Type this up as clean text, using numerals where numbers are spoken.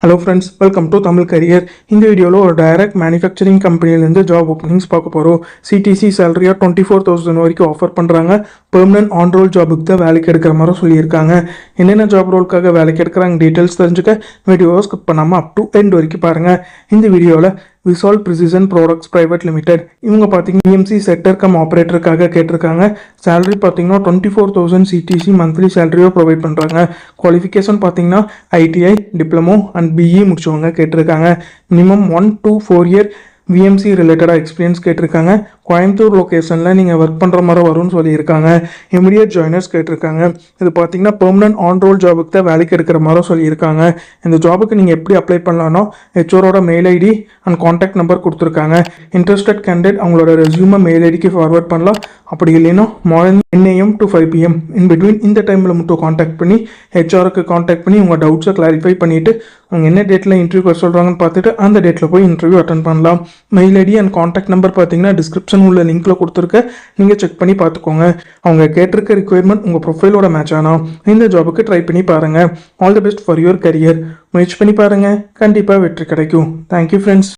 Hello friends, welcome to Tamil career. இந்த வீடியோவில் ஒரு டைரக்ட் மேனுஃபேக்சரிங் கம்பெனிலேருந்து ஜாப் ஓப்பனிங்ஸ் பார்க்க போகிறோம். சிடிசி சேலரியாக 24,000 வரைக்கும் ஆஃபர் பண்ணுறாங்க. பெர்மனன்ட் ஆன் ரோல் ஜாபுக்கு தான் வேலைக்கு எடுக்கிற மாதிரி சொல்லியிருக்காங்க. என்னென்ன ஜாப் ரோலுக்காக வேலைக்கு எடுக்கிறாங்க டீட்டெயில்ஸ் தெரிஞ்சுக்க வீடியோவை ஸ்கிப் பண்ணாமல் அப் டு எண்ட் வரைக்கும் பாருங்கள். இந்த வீடியோவில் Vishal precision products private limited இவங்க பார்த்தீங்கன்னா இஎம்சி செக்டர் கம் ஆப்ரேட்டருக்காக கேட்டிருக்காங்க. சேலரி பார்த்தீங்கன்னா 24,000 சிடிசி மந்த்லி சேலரியாக ப்ரொவைட் பண்ணுறாங்க. குவாலிஃபிகேஷன் பார்த்தீங்கன்னா ஐடிஐ, டிப்ளமோ அண்ட் பிஇ முடிச்சவங்க கேட்டிருக்காங்க. மினிமம் 1 to 4 இயர் விஎம்சி ரிலேட்டடாக எக்ஸ்பீரியன்ஸ் கேட்டிருக்காங்க. கோயம்புத்தூர் லொக்கேஷனில் நீங்கள் ஒர்க் பண்ணுற மாதிரி வரும்னு சொல்லியிருக்காங்க. இமிடியட் ஜாயினர்ஸ் கேட்டிருக்காங்க. இது பார்த்தீங்கன்னா பெர்மனன்ட் ஆன் ரோல் ஜாபுக்கு தான் வேலைக்கு எடுக்கிற மாதிரி சொல்லியிருக்காங்க. இந்த ஜாபுக்கு நீங்கள் எப்படி அப்ளை பண்ணலாம்னா ஹெச்ஓரோட mail ID and contact number கொடுத்துருக்காங்க. இன்ட்ரெஸ்டட் கேண்டிடேட் அவங்களோட ரெஸ்யூமை மெயில் ஐடிக்கு ஃபார்வர்ட் பண்ணலாம். அப்படி இல்லைன்னா morning 10 AM to 5 PM in between இந்த டைமில் மட்டும் காண்டாக்ட் பண்ணி ஹெச்ஆருக்கு காண்டாக்ட் பண்ணி உங்கள் டவுட்ஸை கிளாரிஃபை பண்ணிவிட்டு அவங்க என்ன டேட்டில் இன்டர்வியூ வர சொல்கிறாங்கன்னு பார்த்துட்டு அந்த டேட்டில் போய் இன்டர்வியூ அட்டன் பண்ணலாம். Mail ID and contact number பார்த்தீங்கன்னா டிஸ்கிரிப்ஷன் உள்ள லிங்க்ல கொடுத்துருக்க, நீங்கள் செக் பண்ணி பார்த்துக்கோங்க. அவங்க கேட்டிருக்க ரிக்வயர்மெண்ட் உங்கள் ப்ரொஃபைலோட மேட்ச் ஆனால் இந்த ஜாபுக்கு ட்ரை பண்ணி பாருங்கள். All the best for your career. முயற்சி பண்ணி பாருங்கள், கண்டிப்பாக வெற்றி கிடைக்கும். Thank you friends.